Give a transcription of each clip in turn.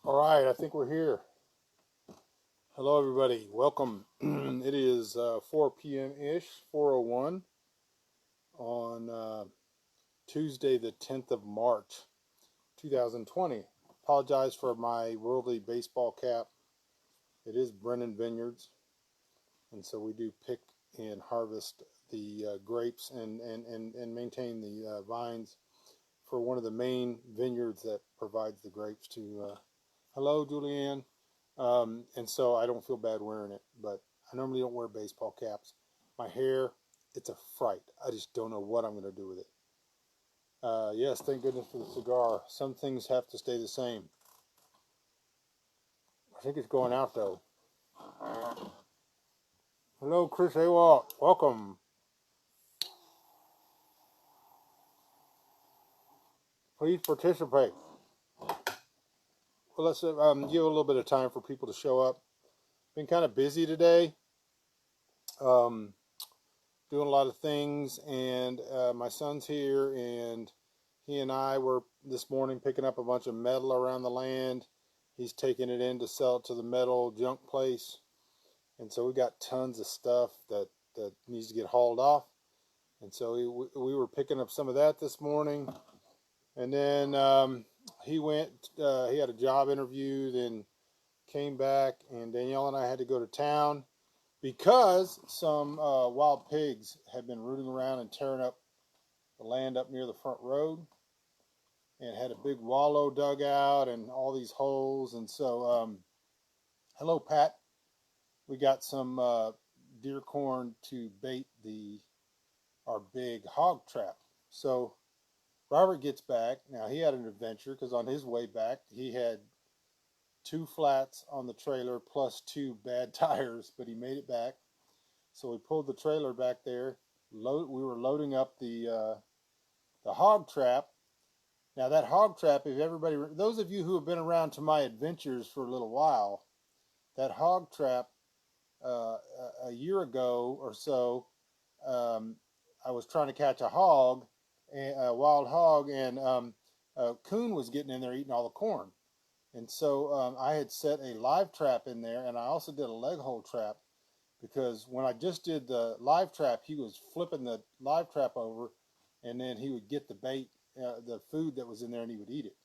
All right, I think we're here. Hello, everybody. Welcome. It is 4 p.m. ish, 4:01 on Tuesday, the 10th of March, 2020. Apologize for my worldly baseball cap. It is Brennan Vineyards, and so we do pick and harvest the grapes and maintain the vines for one of the main vineyards that provides the grapes to. Hello, Julianne. And so I don't feel bad wearing it, but I normally don't wear baseball caps. My hair, it's a fright. I just don't know what I'm going to do with it. Yes, thank goodness for the cigar. Some things have to stay the same. I think it's going out though. Hello, Chris Awalt. Welcome. Please participate. Well, let's give a little bit of time for people to show up. Been kind of busy today. Um, Doing a lot of things, and my son's here, and he and I were this morning picking up a bunch of metal around the land. He's taking it in to sell it to the metal junk place, and so we got tons of stuff that needs to get hauled off. And so we were picking up some of that this morning, and then he went. He had a job interview, then came back, and Danielle and I had to go to town because some wild pigs had been rooting around and tearing up the land up near the front road, and had a big wallow dug out and all these holes. And so, hello, Pat. We got some deer corn to bait our big hog trap. So Robert gets back. Now he had an adventure because on his way back he had two flats on the trailer plus two bad tires, but he made it back. So we pulled the trailer back there. We were loading up the hog trap. Now that hog trap, if everybody, those of you who have been around to my adventures for a little while, that hog trap, a year ago or so, I was trying to catch a wild hog, and a coon was getting in there eating all the corn. And so I had set a live trap in there, and I also did a leg hold trap, because when I just did the live trap, he was flipping the live trap over, and then he would get the bait, the food that was in there, and he would eat it.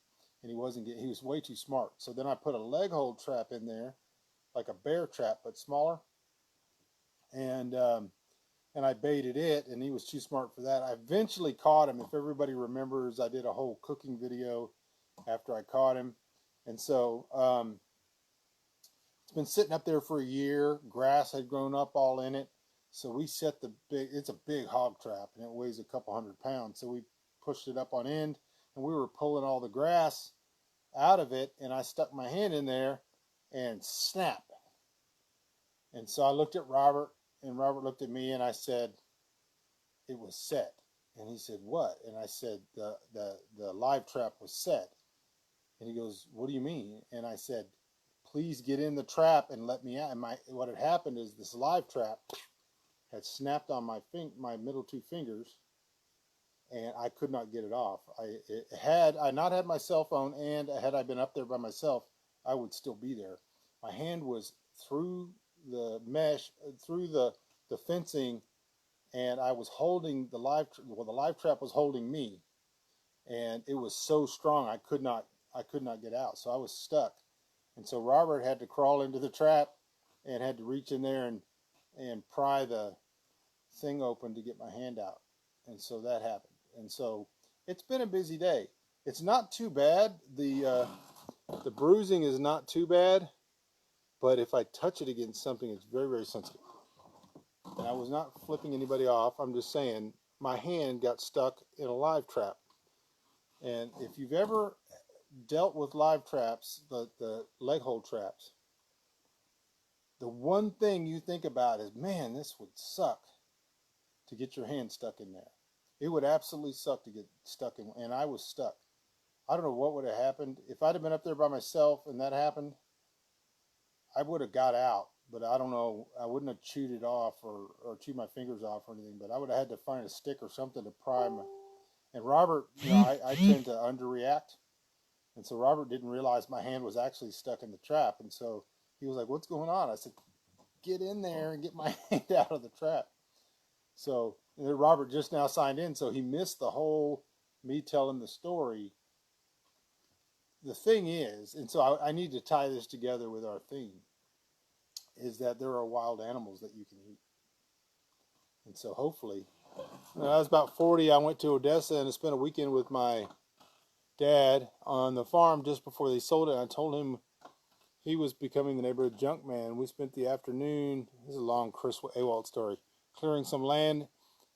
And he was way too smart. So then I put a leg hold trap in there, like a bear trap, but smaller. And I baited it, and he was too smart for that. I eventually caught him. If everybody remembers, I did a whole cooking video after I caught him. And so it's been sitting up there for a year. Grass had grown up all in it. So we set it's a big hog trap, and it weighs a couple 100 pounds. So we pushed it up on end, and we were pulling all the grass out of it, and I stuck my hand in there and snap. And so I looked at Robert, and Robert looked at me, and I said, it was set. And he said, what? And I said, the live trap was set. And he goes, what do you mean? And I said, please get in the trap and let me out. And what had happened is this live trap had snapped on my middle two fingers, and I could not get it off. Had I not had my cell phone, and had I been up there by myself, I would still be there. My hand was through the mesh, through the fencing, and I was holding the live trap was holding me, and it was so strong I could not get out. So I was stuck. And so Robert had to crawl into the trap and had to reach in there and pry the thing open to get my hand out. And so that happened. And so it's been a busy day. It's not too bad. The bruising is not too bad, but if I touch it against something, it's very, very sensitive. And I was not flipping anybody off. I'm just saying my hand got stuck in a live trap. And if you've ever dealt with live traps, the leg hold traps, the one thing you think about is, man, this would suck to get your hand stuck in there. It would absolutely suck to get stuck in, and I was stuck. I don't know what would have happened. If I'd have been up there by myself and that happened, I would have got out, but I don't know. I wouldn't have chewed it off or chewed my fingers off or anything, but I would have had to find a stick or something to pry my. And Robert, I tend to underreact. And so Robert didn't realize my hand was actually stuck in the trap. And so he was like, "What's going on?" I said, "Get in there and get my hand out of the trap." So Robert just now signed in, so he missed the whole me telling the story. The thing is, and so I need to tie this together with our theme, is that there are wild animals that you can eat. And so hopefully, when I was about 40, I went to Odessa and spent a weekend with my dad on the farm just before they sold it. I told him he was becoming the neighborhood junk man. We spent the afternoon, this is a long Chris Awalt story, clearing some land,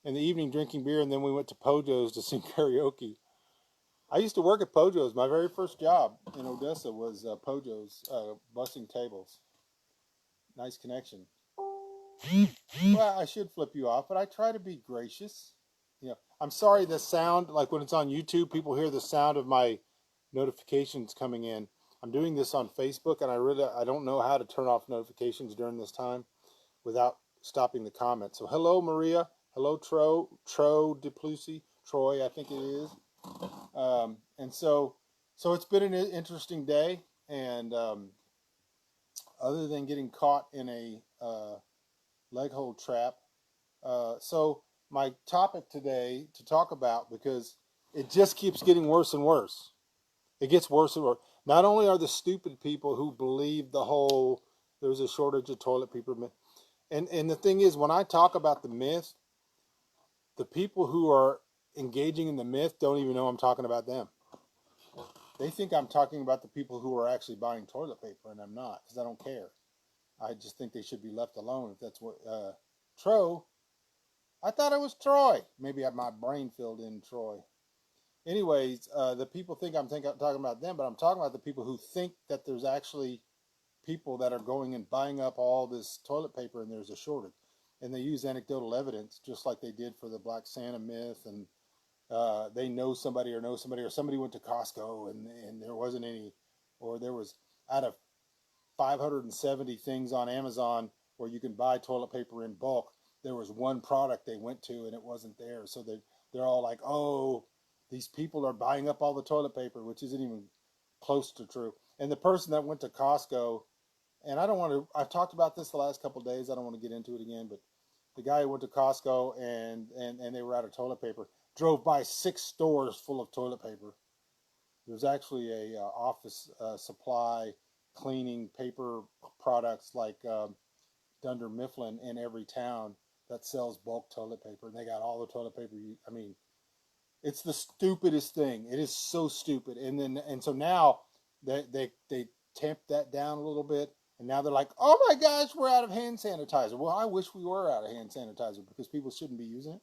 in the evening drinking beer, and then we went to Pojo's to sing karaoke. I used to work at Pojo's. My very first job in Odessa was Pojo's, bussing tables. Nice connection. Well, I should flip you off, but I try to be gracious. I'm sorry the sound, like when it's on YouTube, people hear the sound of my notifications coming in. I'm doing this on Facebook, and I don't know how to turn off notifications during this time without stopping the comments. So hello, Maria. Hello, Tro DePlucy. Troy, I think it is. And so it's been an interesting day, and other than getting caught in a leg hold trap. So my topic today to talk about, because it just keeps getting worse and worse. It gets worse and worse. Not only are the stupid people who believe the whole there's a shortage of toilet paper myth, and the thing is, when I talk about the myth, the people who are engaging in the myth don't even know I'm talking about them. They think I'm talking about the people who are actually buying toilet paper, and I'm not, because I don't care. I just think they should be left alone if that's what. Tro, I thought it was Troy. Maybe my brain filled in Troy. Anyways, the people think I'm talking about them, but I'm talking about the people who think that there's actually people that are going and buying up all this toilet paper and there's a shortage. And they use anecdotal evidence, just like they did for the Black Santa myth, and they know somebody, or somebody went to Costco and there wasn't any, or there was, out of 570 things on Amazon where you can buy toilet paper in bulk, there was one product they went to and it wasn't there. So they're all like, "Oh, these people are buying up all the toilet paper," which isn't even close to true. And the person that went to Costco, and I've talked about this the last couple of days, I don't want to get into it again, but the guy who went to Costco and they were out of toilet paper, drove by 6 stores full of toilet paper. There's actually a office supply cleaning paper products like Dunder Mifflin in every town that sells bulk toilet paper, and they got all the toilet paper. It's the stupidest thing. It is so stupid. And so now they tamped that down a little bit, and now they're like, "Oh my gosh, we're out of hand sanitizer." Well, I wish we were out of hand sanitizer, because people shouldn't be using it.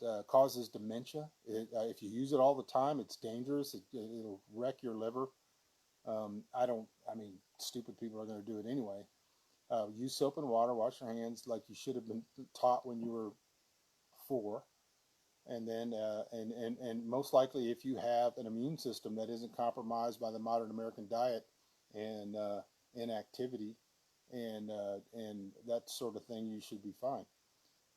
It causes dementia. If you use it all the time, it's dangerous. It'll wreck your liver. Stupid people are going to do it anyway. Use soap and water. Wash your hands like you should have been taught when you were 4. And then, and most likely, if you have an immune system that isn't compromised by the modern American diet and inactivity and that sort of thing, you should be fine.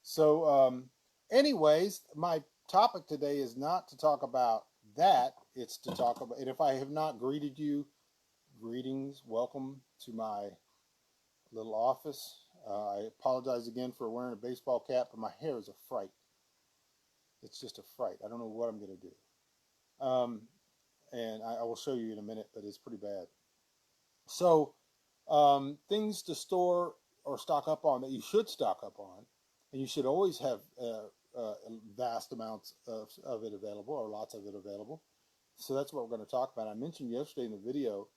So, anyways, my topic today is not to talk about that. It's to talk about, and if I have not greeted you, greetings, welcome to my little office. I apologize again for wearing a baseball cap, but my hair is a fright. It's just a fright. I don't know what I'm going to do. And I will show you in a minute, but it's pretty bad. So, things to store or stock up on that you should stock up on, and you should always have vast amounts of it available, or lots of it available. So that's what we're going to talk about. I mentioned yesterday in the video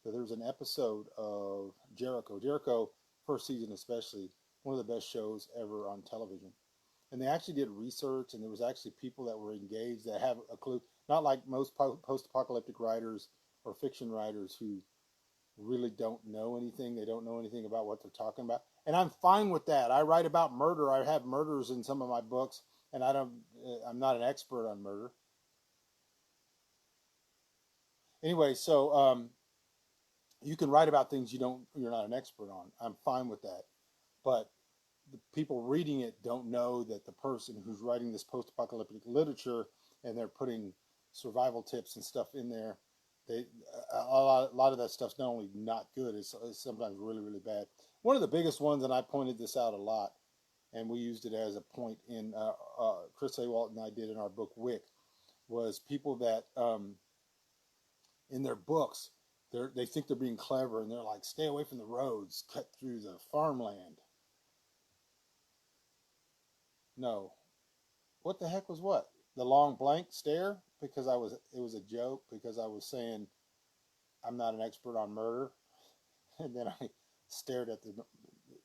that there's an episode of Jericho. Jericho, first season especially, one of the best shows ever on television. And they actually did research, and there was actually people that were engaged that have a clue. Not like most post-apocalyptic writers or fiction writers who really don't know anything. They don't know anything about what they're talking about. And I'm fine with that. I write about murder. I have murders in some of my books, and I'm not an expert on murder. Anyway, so you can write about things you're not an expert on. I'm fine with that. But the people reading it don't know that the person who's writing this post-apocalyptic literature, and they're putting survival tips and stuff in there, they a lot of that stuff's not only not good, it's sometimes really really bad. One of the biggest ones, and I pointed this out a lot, and we used it as a point in Chris A. Walton and I did in our book Wick, was people that in their books they think they're being clever and they're like, stay away from the roads, cut through the farmland. No, what the heck was what? The long blank stare, because it was a joke, because I was saying I'm not an expert on murder, and then I stared at the.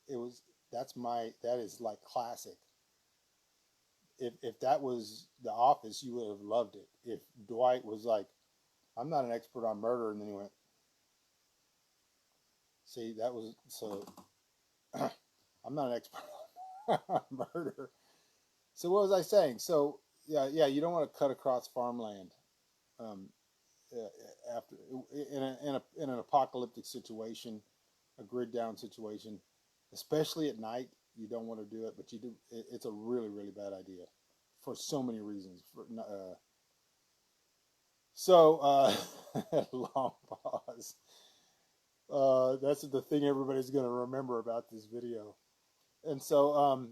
It was that is like classic. If that was The Office, you would have loved it. If Dwight was like, I'm not an expert on murder, and then he went, see, that was so. I'm not an expert on murder. So what was I saying? So yeah, you don't want to cut across farmland. Um, After in an apocalyptic situation, a grid down situation, especially at night, you don't want to do it. But you do. It's a really really bad idea for so many reasons. Long pause. That's the thing everybody's going to remember about this video. And so,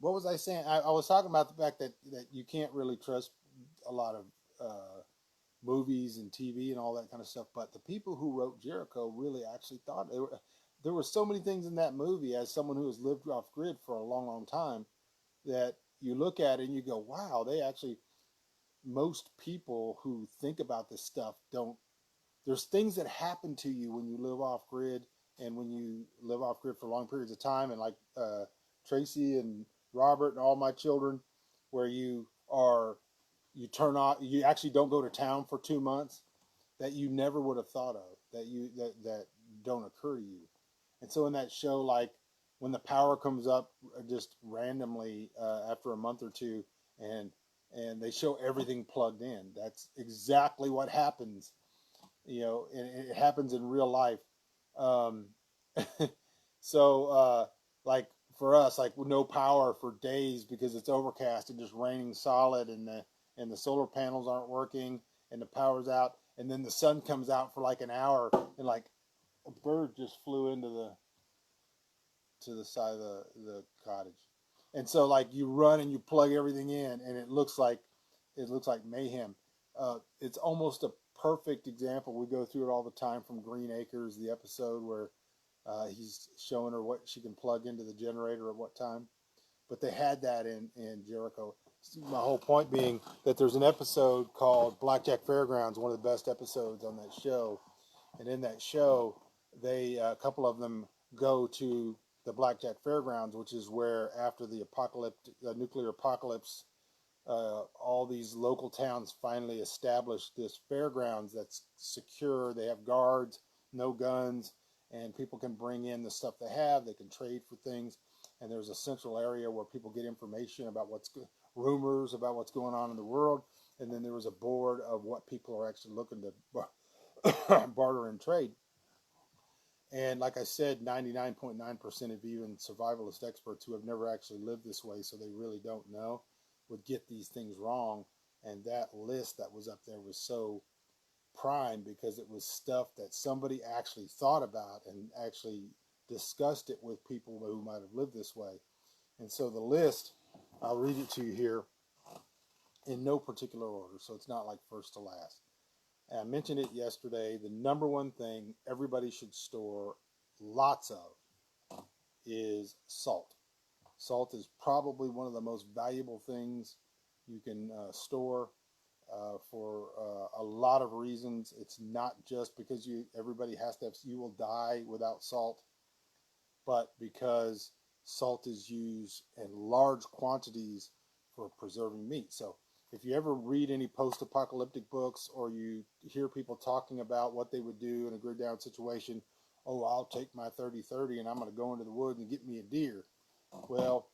what was I saying? I was talking about the fact that you can't really trust a lot of movies and TV and all that kind of stuff. But the people who wrote Jericho really actually thought there were so many things in that movie, as someone who has lived off grid for a long, long time, that you look at it and you go, wow, they actually, most people who think about this stuff don't, there's things that happen to you when you live off grid and when you live off grid for long periods of time. And like Tracy and Robert and all my children, where you turn off, you actually don't go to town for 2 months, that you never would have thought of, that don't occur to you. And so in that show, like when the power comes up just randomly after a month or two, and they show everything plugged in, that's exactly what happens. And it happens in real life. Um, so like for us, like with no power for days because it's overcast and just raining solid, and the solar panels aren't working and the power's out, and then the sun comes out for like an hour, and like a bird just flew into the side of the cottage. And so like you run and you plug everything in, and it looks like mayhem. It's almost a perfect example. We go through it all the time from Green Acres, the episode where he's showing her what she can plug into the generator at what time. But they had that in Jericho. My whole point being that there's an episode called Blackjack Fairgrounds, one of the best episodes on that show. And in that show, a couple of them go to the Blackjack Fairgrounds, which is where after the nuclear apocalypse, all these local towns finally established this fairgrounds that's secure. They have guards, no guns, and people can bring in the stuff they have. They can trade for things, and there's a central area where people get information about rumors about what's going on in the world, and then there was a board of what people are actually looking to barter and trade. And like I said, 99.9% of even survivalist experts who have never actually lived this way, so they really don't know, would get these things wrong. And that list that was up there was so prime because it was stuff that somebody actually thought about and actually discussed it with people who might have lived this way. And so the list, I'll read it to you here in no particular order, so it's not like first to last. And I mentioned it yesterday. The number one thing everybody should store lots of is salt. Salt is probably one of the most valuable things you can store for a lot of reasons. It's not just because everybody has to have, you will die without salt, but because salt is used in large quantities for preserving meat. So if you ever read any post-apocalyptic books or you hear people talking about what they would do in a grid down situation, oh, I'll take my 30-30 and I'm going to go into the woods and get me a deer. Well,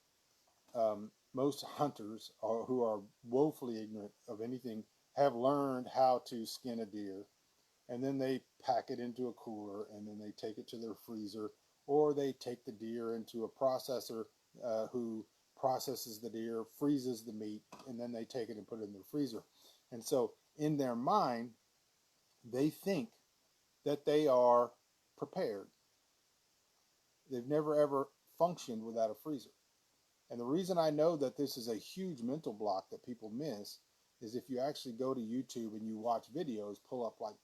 most hunters who are woefully ignorant of anything have learned how to skin a deer, and then they pack it into a cooler, and then they take it to their freezer, or they take the deer into a processor who processes the deer, freezes the meat, and then they take it and put it in their freezer. And so in their mind, They think that they are prepared. They've never ever functioned without a freezer. And the reason I know that this is a huge mental block that people miss is if you actually go to YouTube and you watch videos, pull up like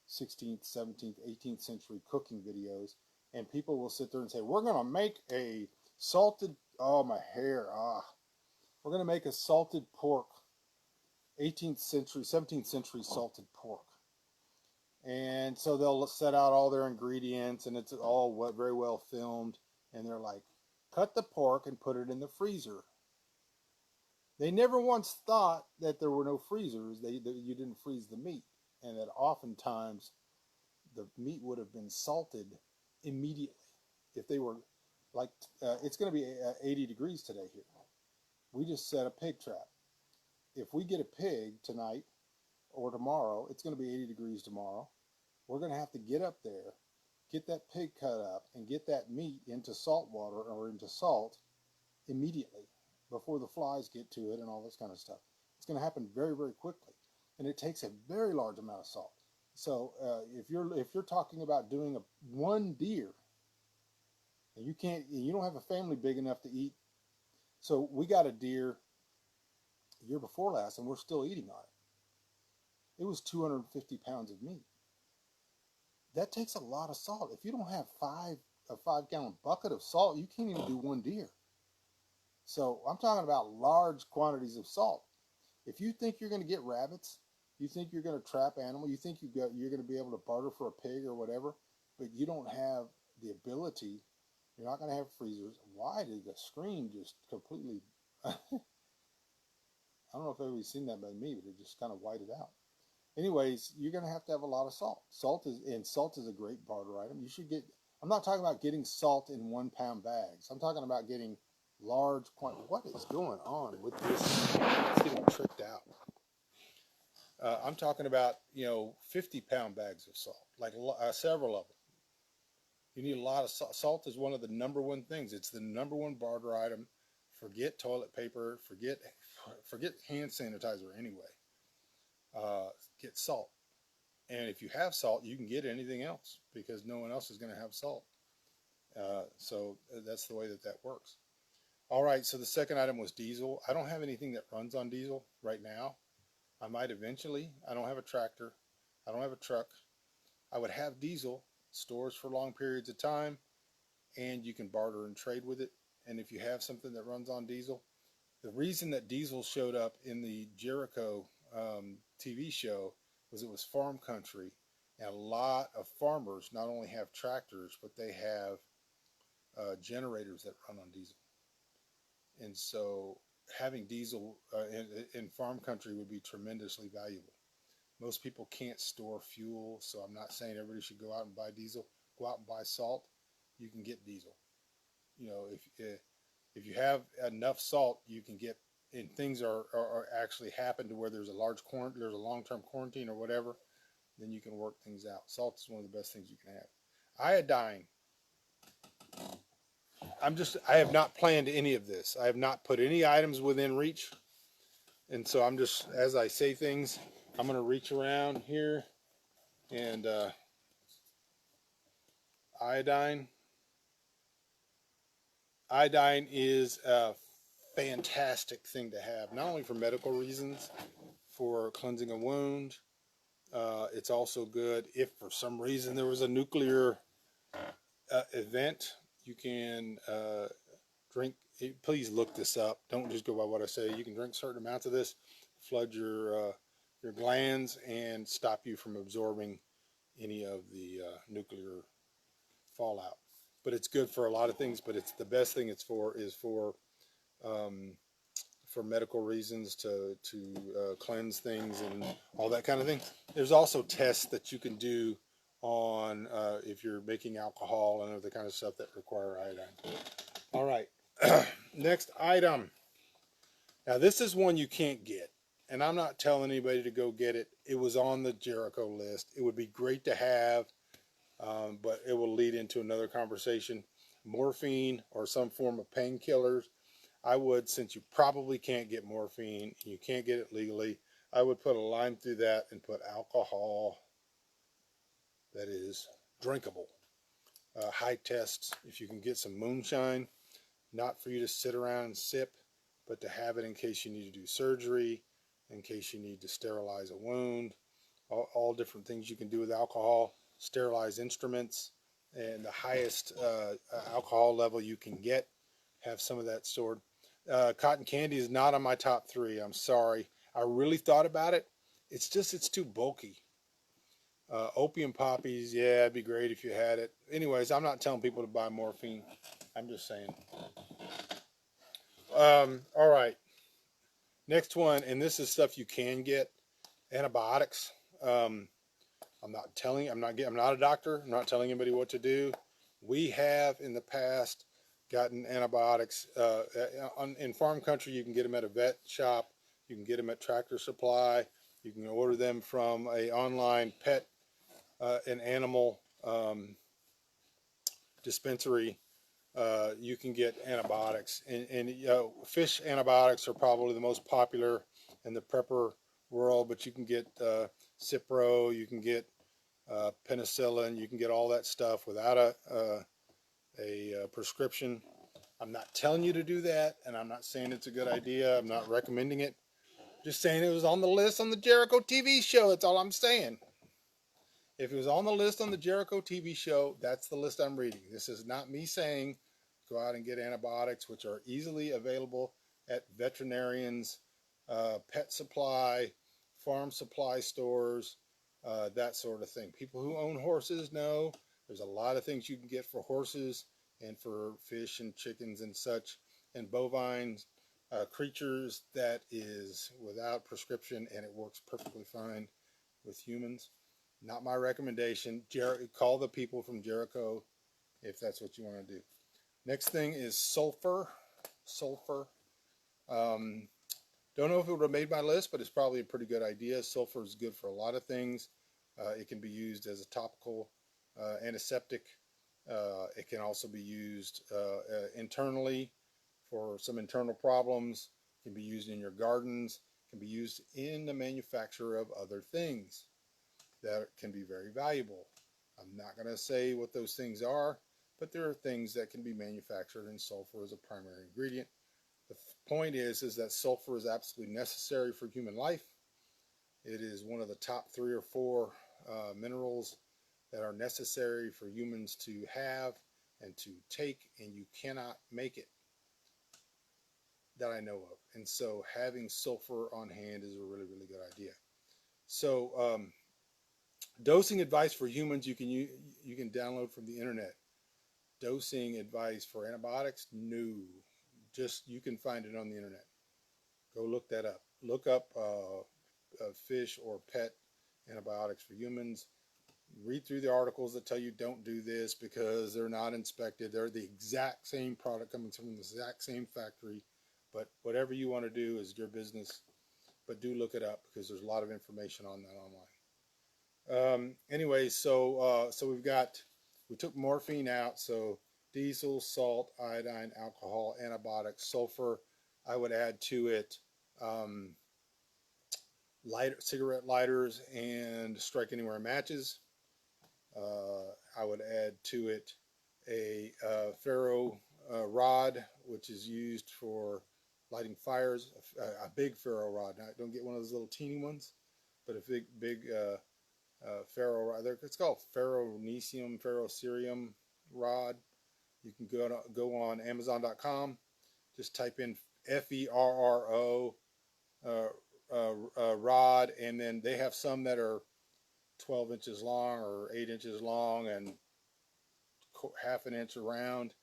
16th, 17th, 18th century cooking videos, and people will sit there and say, we're going to make a salted, oh, my hair, we're going to make a salted pork, 18th century, 17th century salted pork. And so they'll set out all their ingredients, and it's all very well filmed. And they're like, cut the pork and put it in the freezer. They never once thought that there were no freezers, that you didn't freeze the meat, and that oftentimes the meat would have been salted immediately. If they were like, it's going to be 80 degrees today here. We just set a pig trap. If we get a pig tonight or tomorrow, it's going to be 80 degrees tomorrow. We're going to have to get up there, get that pig cut up, and get that meat into salt water or into salt immediately before the flies get to it and all this kind of stuff. It's going to happen very, very quickly, and it takes a very large amount of salt. So if you're talking about doing one deer, and you don't have a family big enough to eat. So we got a deer the year before last, and we're still eating on it. It was 250 pounds of meat. That takes a lot of salt. If you don't have a 5-gallon bucket of salt, you can't even do one deer. So I'm talking about large quantities of salt. If you think you're going to get rabbits, you think you're going to trap animals, you think you're going to be able to barter for a pig or whatever, but you don't have the ability, you're not going to have freezers. Why did the screen just completely, I don't know if everybody's seen that by me, but it just kind of whited out. Anyways, you're going to have a lot of salt. Salt is a great barter item. You should get, I'm not talking about getting salt in 1 pound bags. I'm talking about getting large quantities. What is going on with this? It's getting tricked out. I'm talking about, 50-pound bags of salt, like several of them. You need a lot of salt. Salt is one of the number one things. It's the number one barter item. Forget toilet paper. Forget hand sanitizer anyway. Get salt. And if you have salt, you can get anything else because no one else is going to have salt. So that's the way that works. All right, so the second item was diesel. I don't have anything that runs on diesel right now. I might eventually. I don't have a tractor. I don't have a truck. I would have diesel, stores for long periods of time, and you can barter and trade with it. And if you have something that runs on diesel, the reason that diesel showed up in the Jericho TV show was it was farm country, and a lot of farmers not only have tractors, but they have generators that run on diesel. And so having diesel in farm country would be tremendously valuable. Most people can't store fuel, so I'm not saying everybody should go out and buy diesel. Go out and buy salt. You can get diesel. If you have enough salt, you can get, and things are actually happen to where there's a long-term quarantine or whatever, then you can work things out. Salt is one of the best things you can have. Iodine. I have not planned any of this. I have not put any items within reach. And so I'm just, as I say things, I'm going to reach around here and iodine. Iodine is a fantastic thing to have, not only for medical reasons, for cleansing a wound. It's also good if for some reason there was a nuclear event. You can drink, please look this up. Don't just go by what I say. You can drink certain amounts of this, flood your glands, and stop you from absorbing any of the nuclear fallout. But it's good for a lot of things. But it's the best thing it's for is for medical reasons to cleanse things and all that kind of thing. There's also tests that you can do on if you're making alcohol and other kind of stuff that require iodine. All right, next item. Now this is one you can't get, and I'm not telling anybody to go get it. It was on the Jericho list. It would be great to have, but it will lead into another conversation. Morphine or some form of painkillers. I would, since you probably can't get morphine, you can't get it legally, I would put a line through that and put alcohol that is drinkable. High tests, if you can get some moonshine, not for you to sit around and sip, but to have it in case you need to do surgery, in case you need to sterilize a wound, all different things you can do with alcohol, sterilize instruments, and the highest alcohol level you can get, have some of that stored. Cotton candy is not on my top 3. I'm sorry. I really thought about it. It's just, it's too bulky. Opium poppies, yeah, it'd be great if you had it. Anyways, I'm not telling people to buy morphine. I'm just saying. All right. Next one, and this is stuff you can get. Antibiotics. I'm not a doctor. I'm not telling anybody what to do. We have in the past gotten antibiotics. In farm country, you can get them at a vet shop. You can get them at Tractor Supply. You can order them from a online pet and animal dispensary. You can get antibiotics. And fish antibiotics are probably the most popular in the prepper world, but you can get Cipro, you can get penicillin, you can get all that stuff without a prescription. I'm not telling you to do that, and I'm not saying it's a good idea. I'm not recommending it. Just saying it was on the list on the Jericho TV show. That's all I'm saying. If it was on the list on the Jericho TV show, that's the list I'm reading. This is not me saying go out and get antibiotics, which are easily available at veterinarians, pet supply, farm supply stores, that sort of thing. People who own horses know there's a lot of things you can get for horses and for fish and chickens and such, and bovine creatures that is without prescription, and it works perfectly fine with humans. Not my recommendation. Call the people from Jericho if that's what you want to do. Next thing is sulfur. Sulfur. Don't know if it would have made my list, but it's probably a pretty good idea. Sulfur is good for a lot of things. It can be used as a topical antiseptic. It can also be used internally for some internal problems. It can be used in your gardens. It can be used in the manufacture of other things that can be very valuable. I'm not going to say what those things are, but there are things that can be manufactured, and sulfur is a primary ingredient. The point is that sulfur is absolutely necessary for human life. It is one of the top 3 or 4 minerals that are necessary for humans to have and to take, and you cannot make it that I know of. And so having sulfur on hand is a really, really good idea. So dosing advice for humans you can download from the internet. Dosing advice for antibiotics, no. Just you can find it on the internet. Go look that up. Look up fish or pet antibiotics for humans. Read through the articles that tell you don't do this because they're not inspected. They're the exact same product coming from the exact same factory. But whatever you want to do is your business. But do look it up because there's a lot of information on that online. Anyway, so we took morphine out. So diesel, salt, iodine, alcohol, antibiotics, sulfur. I would add to it cigarette lighters and strike anywhere matches. I would add to it a ferro rod, which is used for lighting fires. A big ferro rod. Now, don't get one of those little teeny ones, but a big ferro rod. It's called ferrocerium rod. You can go on Amazon.com. Just type in FERRO rod, and then they have some that are 12 inches long or 8 inches long and half an inch around.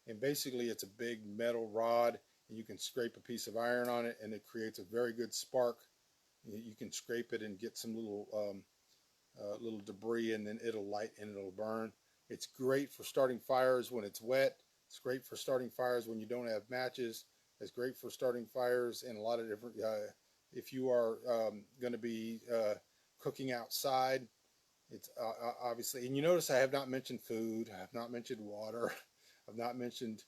And basically it's a big metal rod, and you can scrape a piece of iron on it and it creates a very good spark. You can scrape it and get some little debris, and then it'll light and it'll burn. It's great for starting fires when it's wet. It's great for starting fires when you don't have matches. It's great for starting fires in a lot of different if you are going to be cooking outside. It's obviously, and you notice I have not mentioned food, I have not mentioned water, I've not mentioned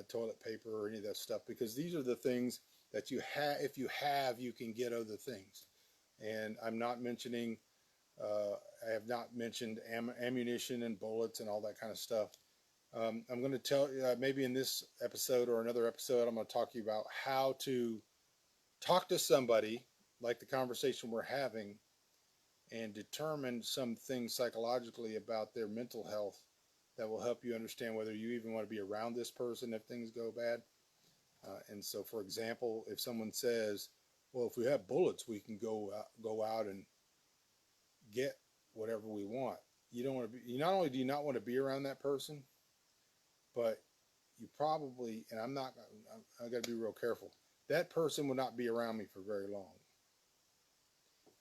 toilet paper or any of that stuff, because these are the things that you have. If you have, you can get other things. And I'm not mentioning I have not mentioned ammunition and bullets and all that kind of stuff. I'm going to tell you, maybe in this episode or another episode, I'm going to talk to you about how to talk to somebody like the conversation we're having and determine some things psychologically about their mental health that will help you understand whether you even want to be around this person if things go bad. And so, for example, if someone says, "Well, if we have bullets, we can go out and get whatever we want," you don't want to be. You not only do you not want to be around that person, but you probably, and I got to be real careful. That person will not be around me for very long.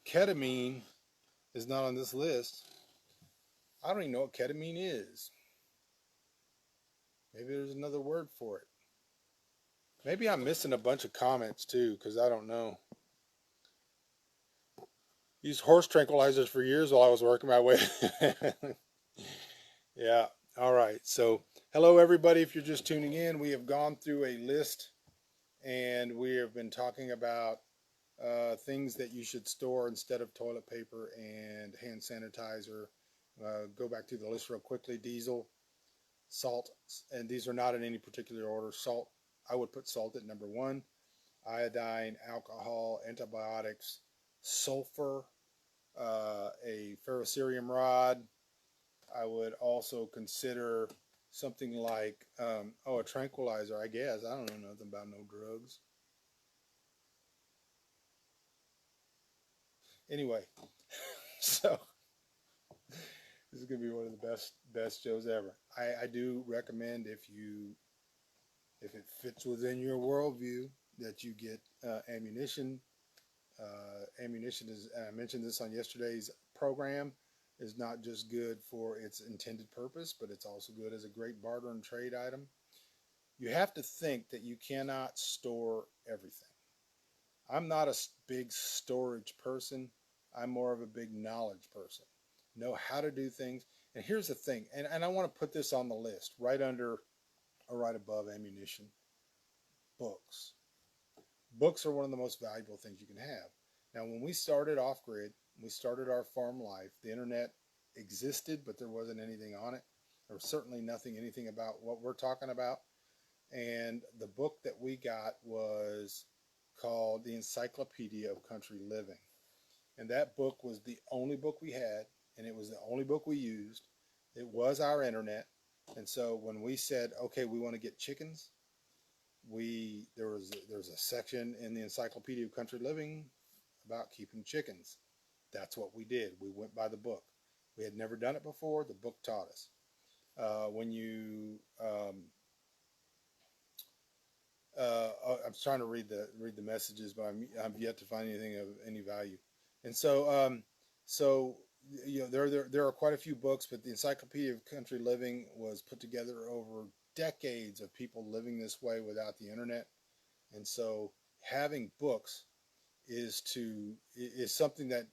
Ketamine is not on this list. I don't even know what ketamine is. Maybe there's another word for it. Maybe I'm missing a bunch of comments too, because I don't know. Used horse tranquilizers for years while I was working my way. Yeah. All right. So, hello everybody. If you're just tuning in, we have gone through a list, and we have been talking about things that you should store instead of toilet paper and hand sanitizer. Go back through the list real quickly. Diesel, salt, and these are not in any particular order. Salt, I would put salt at number one. Iodine, alcohol, antibiotics, sulfur, a ferrocerium rod. I would also consider something like, a tranquilizer, I guess. I don't know nothing about no drugs. Anyway, so this is going to be one of the best shows ever. I do recommend, if it fits within your worldview, that you get ammunition. Ammunition is, and I mentioned this on yesterday's program, is not just good for its intended purpose, but it's also good as a great barter and trade item. You have to think that you cannot store everything. I'm not a big storage person. I'm more of a big knowledge person. Know how to do things. And here's the thing, and I want to put this on the list right under or right above ammunition: books. Books are one of the most valuable things you can have. Now, when we started off grid, we started our farm life, the internet existed, but there wasn't anything on it. There was certainly anything about what we're talking about. And the book that we got was called The Encyclopedia of Country Living. And that book was the only book we had, and it was the only book we used. It was our internet. And so when we said, okay, we want to get chickens, there's a section in the Encyclopedia of Country Living about keeping chickens. That's what we did. We went by the book. We had never done it before. The book taught us. When you I'm trying to read the messages, but I'm yet to find anything of any value. And so there are quite a few books, but the Encyclopedia of Country Living was put together over decades of people living this way without the internet. And so having books is something that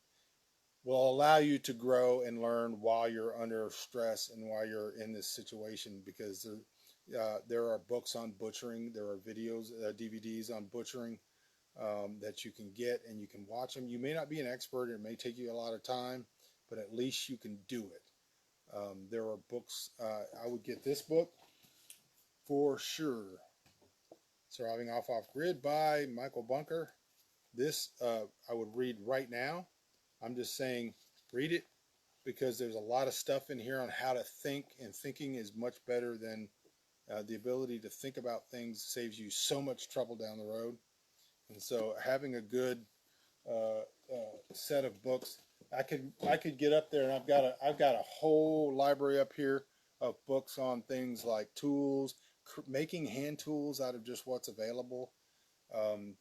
will allow you to grow and learn while you're under stress and while you're in this situation, because there are books on butchering, there are videos, DVDs on butchering, that you can get, and you can watch them. You may not be an expert, it may take you a lot of time, but at least you can do it. There are books, I would get this book for sure. Surviving Off Grid by Michael Bunker. This I would read right now. I'm just saying, read it, because there's a lot of stuff in here on how to think, and thinking is much better than the ability to think about things saves you so much trouble down the road. And so having a good set of books, I could get up there, and I've got a whole library up here of books on things like tools, making hand tools out of just what's available.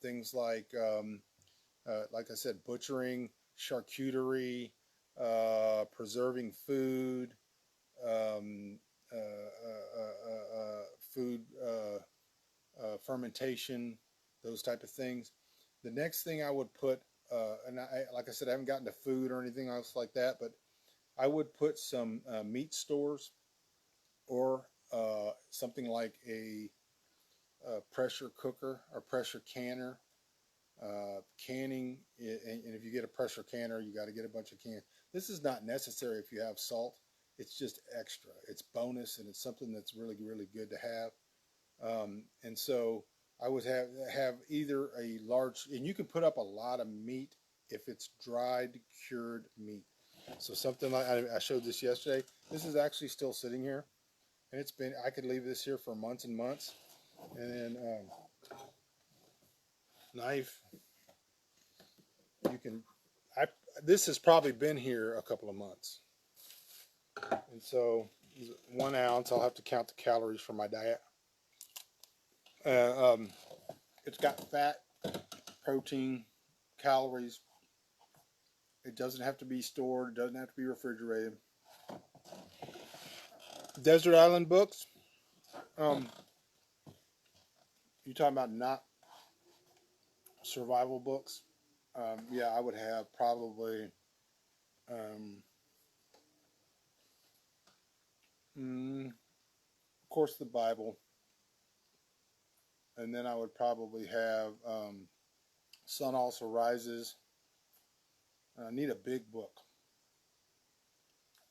Things like I said, butchering, charcuterie, preserving food, um, food fermentation, those type of things. The next thing I would put, like I said, I haven't gotten to food or anything else like that, but I would put some meat stores, or something like a pressure cooker or pressure canner. Canning, and if you get a pressure canner, you got to get a bunch of cans. This is not necessary if you have salt. It's just extra. It's bonus, and it's something that's really, really good to have. And so I would have either a large, and you can put up a lot of meat if it's dried, cured meat. So something like I showed this yesterday. This is actually still sitting here, and it's been. I could leave this here for months and months, and then knife. You can. This has probably been here a couple of months, and so 1 ounce. I'll have to count the calories for my diet. Um, it's got fat, protein, calories. It doesn't have to be stored. It doesn't have to be refrigerated. Desert Island books. You talking about not survival books? Yeah, I would have probably of course the Bible, and then I would probably have Sun Also Rises. I need a big book.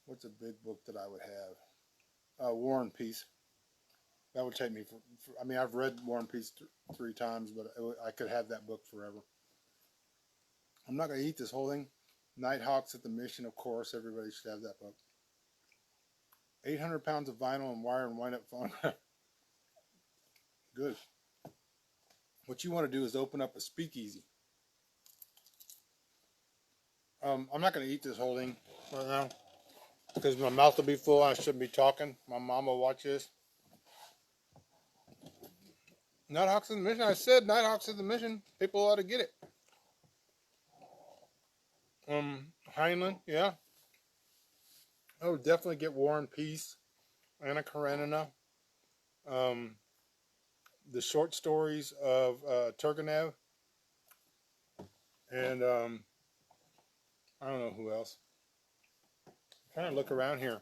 What's a big book that I would have? War and Peace. That would take me I mean, I've read War and Peace 3 times, but I could have that book forever. I'm not going to eat this whole thing. Nighthawks at the Mission, of course. Everybody should have that book. 800 pounds of vinyl and wire and wind-up phonograph. Good. What you want to do is open up a speakeasy. I'm not going to eat this whole thing right now because my mouth will be full and I shouldn't be talking. My mom will watch this. Nighthawks at the Mission. I said Nighthawks at the Mission. People ought to get it. Heinlein, yeah. I would definitely get War and Peace, Anna Karenina, the short stories of Turgenev, and I don't know who else. I'm trying to look around here.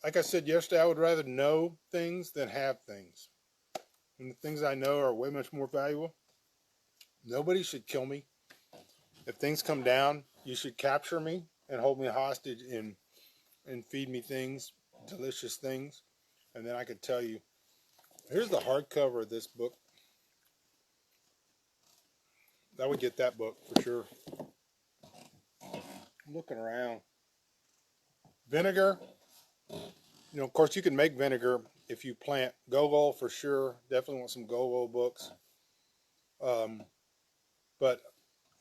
Like I said yesterday, I would rather know things than have things. And the things I know are way much more valuable. Nobody should kill me. If things come down, you should capture me and hold me hostage and feed me things, delicious things. And then I could tell you, here's the hardcover of this book. I would get that book for sure. I'm looking around. Vinegar. You know, of course, you can make vinegar if you plant Gogol for sure. Definitely want some Gogol books. But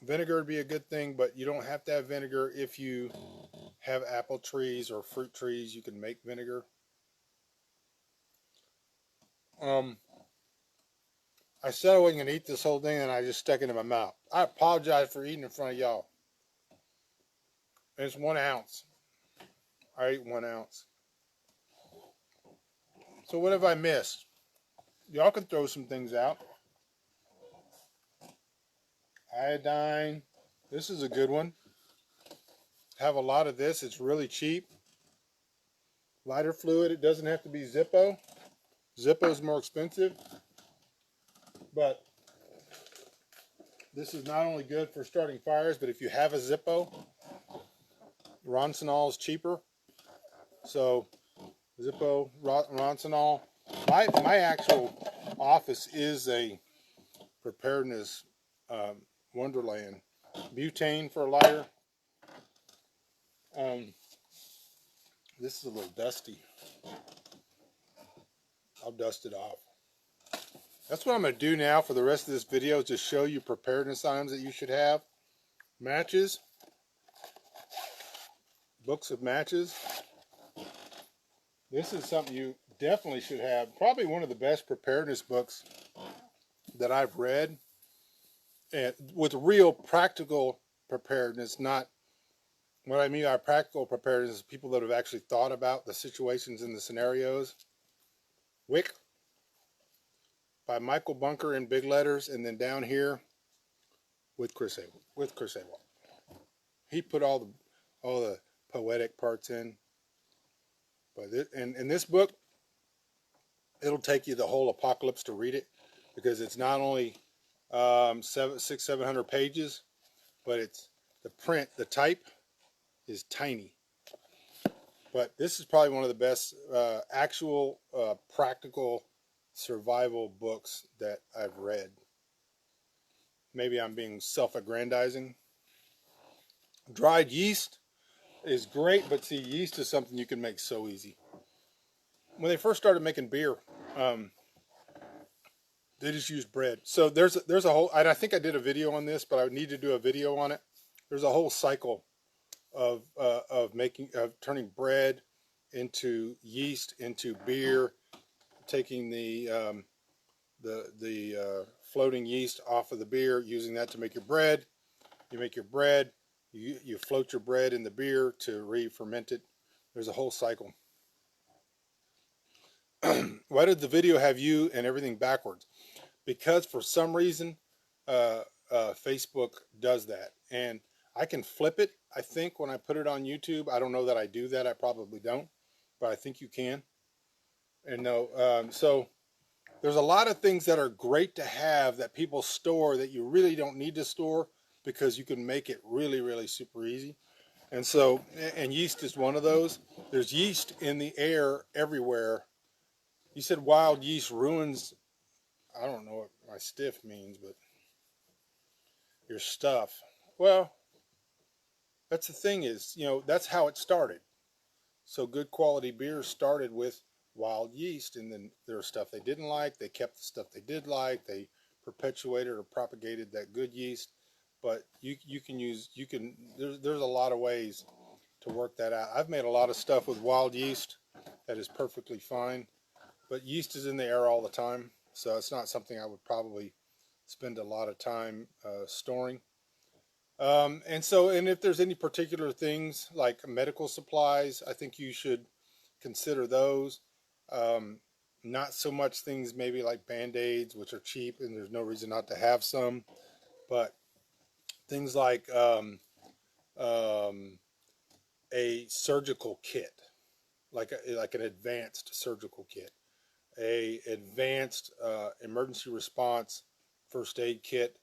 vinegar would be a good thing, but you don't have to have vinegar if you have apple trees or fruit trees. You can make vinegar. I said I wasn't going to eat this whole thing, and I just stuck it in my mouth. I apologize for eating in front of y'all. It's 1 ounce. I ate 1 ounce. So what have I missed? Y'all can throw some things out. Iodine. This is a good one. Have a lot of this. It's really cheap. Lighter fluid. It doesn't have to be Zippo. Zippo is more expensive. But this is not only good for starting fires, but if you have a Zippo, Roncinol is cheaper. So Zippo, Roncinol. My actual office is a preparedness wonderland. Butane for a lighter. This is a little dusty. I'll dust it off. That's what I'm going to do now for the rest of this video, is just show you preparedness items that you should have. Matches. Books of matches. This is something you definitely should have. Probably one of the best preparedness books that I've read. And with real practical preparedness, not what I mean by practical preparedness is people that have actually thought about the situations and the scenarios. Wick by Michael Bunker in big letters, and then down here with Chris Abel. He put all the poetic parts in. But in this book, it'll take you the whole apocalypse to read it, because it's not only 700 pages, but it's the print, the type is tiny. But this is probably one of the best actual practical survival books that I've read. Maybe I'm being self-aggrandizing. Dried yeast is great, but see, yeast is something you can make so easy. When they first started making beer, um, they just used bread. So there's a whole, and I think I did a video on this, but I would need to do a video on it. There's a whole cycle of turning bread into yeast into beer, taking the floating yeast off of the beer, using that to make your bread. You make your bread, you float your bread in the beer to re-ferment it. There's a whole cycle. Why did the video have you and everything backwards? Because for some reason, Facebook does that. And I can flip it, I think, when I put it on YouTube. I don't know that I do that. I probably don't. But I think you can. And no, so there's a lot of things that are great to have that people store that you really don't need to store because you can make it really, really super easy. And so, and yeast is one of those. There's yeast in the air everywhere. You said wild yeast ruins, I don't know what my stiff means, but your stuff. Well, that's the thing is, that's how it started. So good quality beers started with wild yeast, and then there was stuff they didn't like. They kept the stuff they did like. They perpetuated or propagated that good yeast. But there's a lot of ways to work that out. I've made a lot of stuff with wild yeast that is perfectly fine, but yeast is in the air all the time, so it's not something I would probably spend a lot of time storing. And if there's any particular things like medical supplies, I think you should consider those. Not so much things maybe like Band-Aids, which are cheap and there's no reason not to have some, but things like a surgical kit, like an advanced surgical kit, a advanced emergency response first aid kit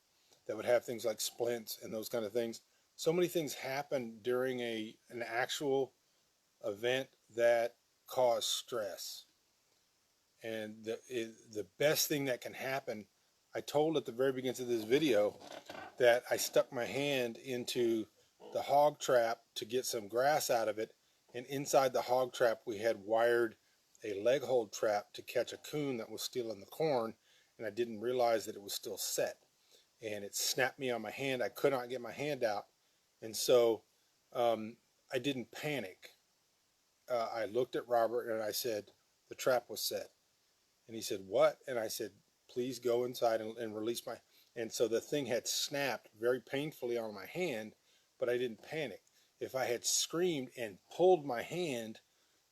that would have things like splints and those kind of things. So many things happen during an actual event that cause stress. And the best thing that can happen, I told at the very beginning of this video that I stuck my hand into the hog trap to get some grass out of it, and inside the hog trap we had wired a leg hold trap to catch a coon that was stealing the corn, and I didn't realize that it was still set, and it snapped me on my hand. I could not get my hand out, and so I didn't panic. I looked at Robert and I said, the trap was set. And he said, what? And I said, please go inside and release my... And so the thing had snapped very painfully on my hand, but I didn't panic. If I had screamed and pulled my hand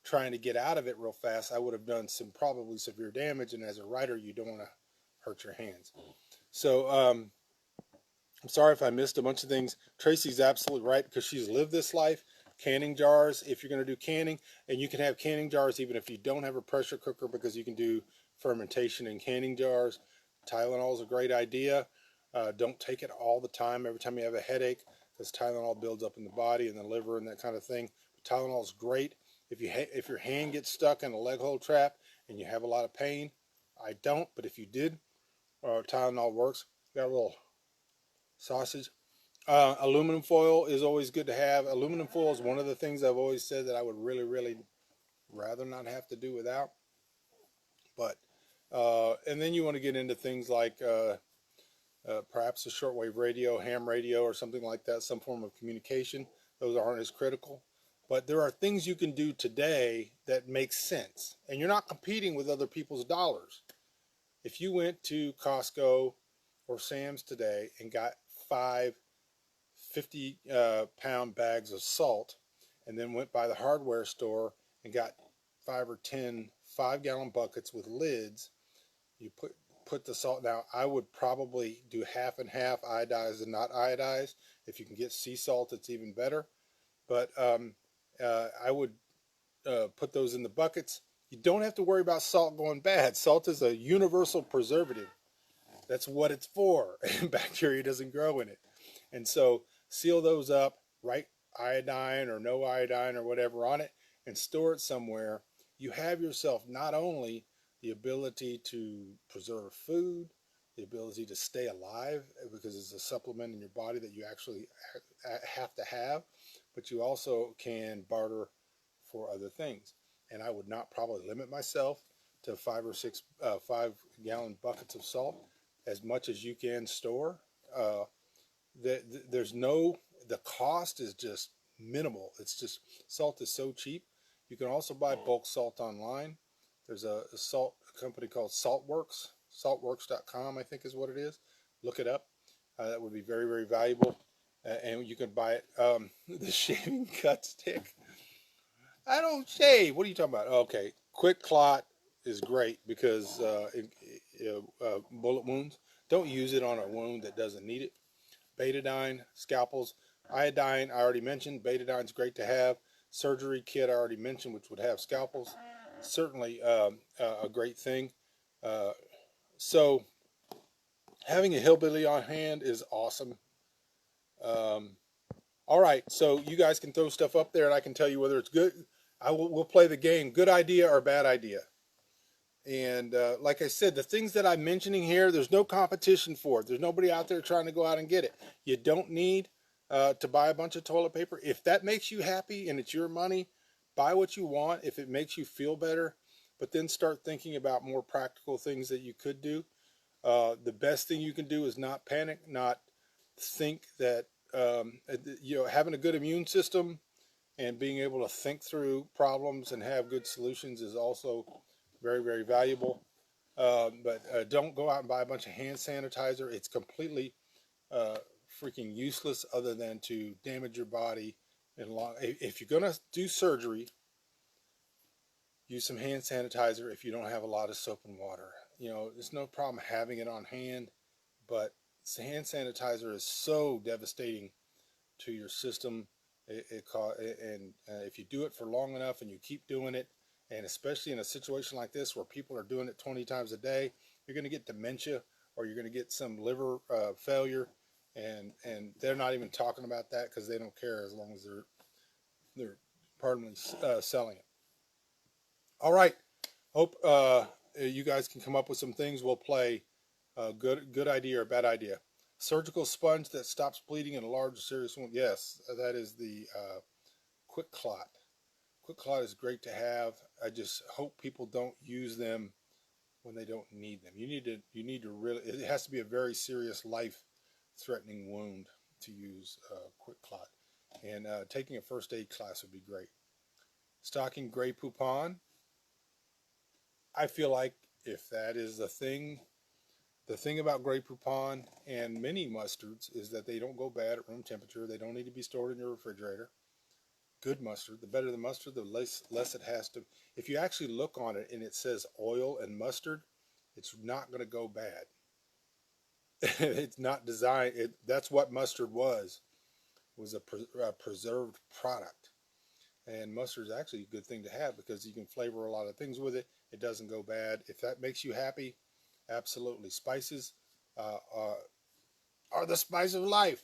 trying to get out of it real fast, I would have done some probably severe damage. And as a writer, you don't want to hurt your hands. So I'm sorry if I missed a bunch of things. Tracy's absolutely right because she's lived this life. Canning jars, if you're going to do canning, and you can have canning jars even if you don't have a pressure cooker because you can do fermentation in canning jars. Tylenol is a great idea. Don't take it all the time, every time you have a headache, because Tylenol builds up in the body and the liver and that kind of thing. Tylenol is great. If your hand gets stuck in a leg hold trap and you have a lot of pain, I don't, but if you did, Tylenol works. Got a little sausage. Aluminum foil is always good to have. Aluminum foil is one of the things I've always said that I would really, really rather not have to do without. But and then you want to get into things like perhaps a shortwave radio, ham radio, or something like that, some form of communication. Those aren't as critical. But there are things you can do today that make sense, and you're not competing with other people's dollars. If you went to Costco or Sam's today and got 5 50-pound bags of salt, and then went by the hardware store and got 5 or 10 5-gallon buckets with lids, you put the salt. Now I would probably do half and half, iodized and not iodized. If you can get sea salt, it's even better. But I would put those in the buckets. You don't have to worry about salt going bad. Salt is a universal preservative. That's what it's for. Bacteria doesn't grow in it. And so seal those up, write iodine or no iodine or whatever on it, and store it somewhere. You have yourself not only the ability to preserve food, the ability to stay alive because it's a supplement in your body that you actually have to have, but you also can barter for other things. And I would not probably limit myself to 5 gallon buckets of salt, as much as you can store. Uh, there's no, the cost is just minimal. It's just, salt is so cheap. You can also buy bulk salt online. There's a salt company called Saltworks. Saltworks.com, I think is what it is. Look it up. That would be very, very valuable. And you can buy it. The shaving cut stick. I don't shave. What are you talking about? Okay, quick clot is great because bullet wounds. Don't use it on a wound that doesn't need it. Betadine, scalpels, iodine. I already mentioned. Betadine's great to have. Surgery kit I already mentioned, which would have scalpels. Certainly a great thing. So having a hillbilly on hand is awesome. All right, so you guys can throw stuff up there, and I can tell you whether it's good. We'll play the game. Good idea or bad idea. And like I said, the things that I'm mentioning here, there's no competition for it. There's nobody out there trying to go out and get it. You don't need to buy a bunch of toilet paper. If that makes you happy and it's your money, buy what you want if it makes you feel better. But then start thinking about more practical things that you could do. The best thing you can do is not panic, not think that, having a good immune system and being able to think through problems and have good solutions is also very, very valuable. But don't go out and buy a bunch of hand sanitizer. It's completely freaking useless other than to damage your body. If you're going to do surgery, use some hand sanitizer if you don't have a lot of soap and water. There's no problem having it on hand, but hand sanitizer is so devastating to your system. And if you do it for long enough and you keep doing it, and especially in a situation like this where people are doing it 20 times a day, you're going to get dementia or you're going to get some liver failure, and they're not even talking about that because they don't care as long as they're selling it. All right, hope you guys can come up with some things. We'll play good idea or bad idea. Surgical sponge that stops bleeding in a large serious wound. Yes, that is the quick clot. Quick clot is great to have. I just hope people don't use them when they don't need them. You need to really, it has to be a very serious life-threatening wound to use quick clot. And taking a first aid class would be great. Stocking Grey Poupon. I feel like if that is the thing about Grey Poupon and many mustards is that they don't go bad at room temperature. They don't need to be stored in your refrigerator. Good mustard, the better the mustard, the less it has to. If you actually look on it and it says oil and mustard, it's not going to go bad. It's not designed. That's what mustard was a preserved product. And mustard is actually a good thing to have because you can flavor a lot of things with it. It doesn't go bad. If that makes you happy, absolutely. Spices are the spice of life.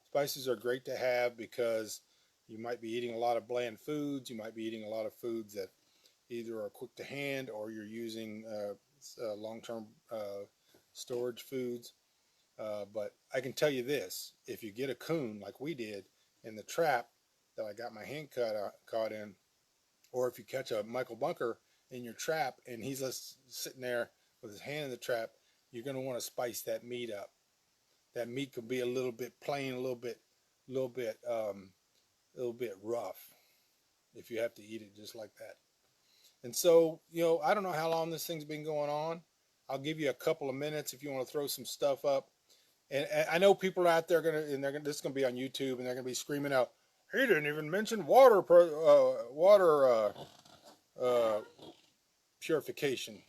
Spices are great to have because you might be eating a lot of bland foods. You might be eating a lot of foods that either are quick to hand or you're using long-term storage foods. But I can tell you this, if you get a coon like we did in the trap that I got my hand caught in, or if you catch a Michael Bunker in your trap and he's just sitting there with his hand in the trap, you're going to want to spice that meat up. That meat could be a little bit plain, a little bit rough if you have to eat it just like that. And so, I don't know how long this thing's been going on. I'll give you a couple of minutes if you want to throw some stuff up. And I know people are out there this is going to be on YouTube, and they're going to be screaming out, "He didn't even mention water purification."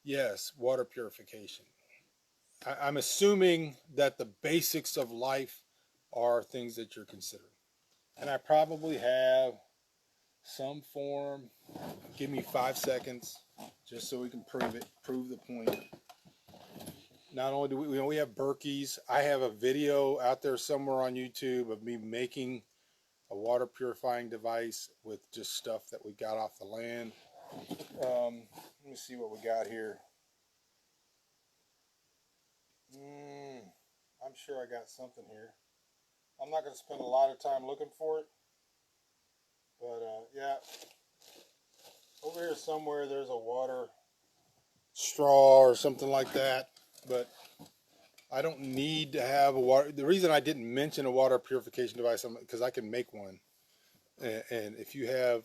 Yes, water purification. I'm assuming that the basics of life are things that you're considering. And I probably have some form. Give me 5 seconds just so we can prove the point. not only do we have Berkeys. I have a video out there somewhere on YouTube of me making a water purifying device with just stuff that we got off the land. Let me see what we got here. I'm sure I got something here. I'm not going to spend a lot of time looking for it, but yeah, over here somewhere there's a water straw or something like that, but I don't need to have a water. The reason I didn't mention a water purification device because I can make one, and if you have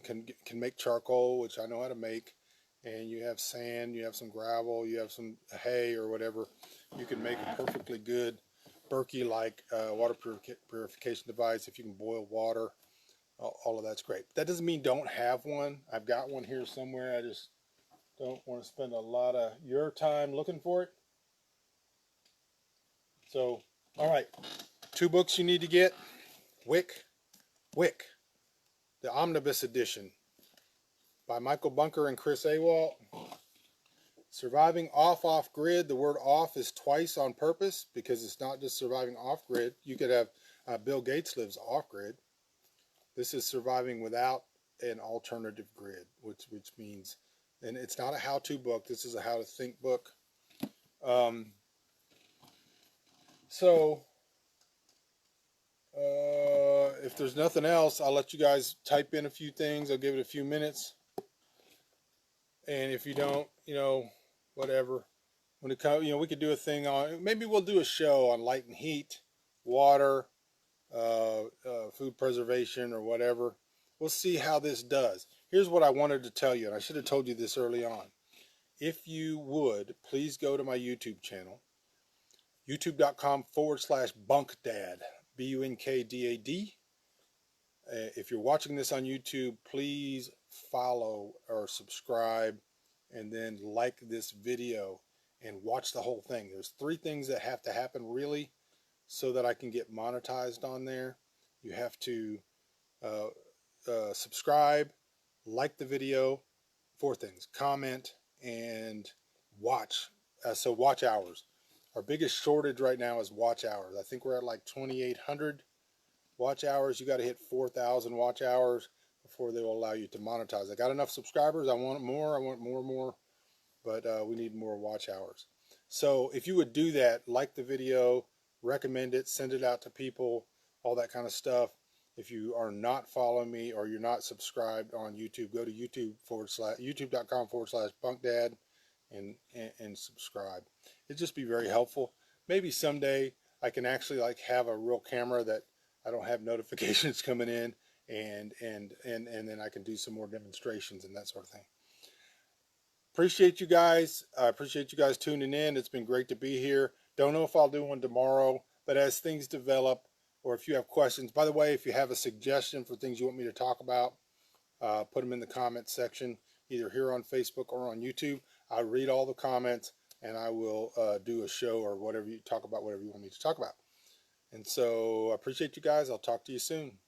can make charcoal, which I know how to make, and you have sand, you have some gravel, you have some hay or whatever, you can make a perfectly good Berkey like water purification device. If you can boil water, all of that's great. That doesn't mean don't have one. I've got one here somewhere. I just don't want to spend a lot of your time looking for it. So, all right, 2 books you need to get. Wick, the Omnibus Edition by Michael Bunker and Chris Awalt. Surviving Off-Grid. The word off is twice on purpose because it's not just surviving off-grid. You could have Bill Gates lives off-grid. This is surviving without an alternative grid, which means, and it's not a how-to book. This is a how-to-think book. If there's nothing else, I'll let you guys type in a few things. I'll give it a few minutes. And if you don't, whatever. When it comes, we could do a thing on, maybe we'll do a show on light and heat, water, food preservation or whatever. We'll see how this does. Here's what I wanted to tell you, and I should have told you this early on. If you would, please go to my YouTube channel, youtube.com/bunkdad, BUNKDAD. If you're watching this on YouTube, please follow or subscribe and then like this video and watch the whole thing. There's 3 things that have to happen really so that I can get monetized on there. You have to subscribe, like the video, 4 things: comment and watch. So watch hours. Our biggest shortage right now is watch hours. I think we're at like 2,800 watch hours. You got to hit 4,000 watch hours before they will allow you to monetize. I got enough subscribers. I want more. I want more, but we need more watch hours. So if you would do that, like the video, recommend it, send it out to people, all that kind of stuff. If you are not following me or you're not subscribed on YouTube, go to youtube.com/bunkdad and subscribe. It'd just be very helpful. Maybe someday I can actually have a real camera that I don't have notifications coming in, and then I can do some more demonstrations and that sort of thing. Appreciate you guys. I appreciate you guys tuning in. It's been great to be here. Don't know if I'll do one tomorrow, but as things develop, or if you have questions, by the way, if you have a suggestion for things you want me to talk about, put them in the comments section, either here on Facebook or on YouTube. I read all the comments, and I will do a show or whatever you talk about, whatever you want me to talk about. And so I appreciate you guys. I'll talk to you soon.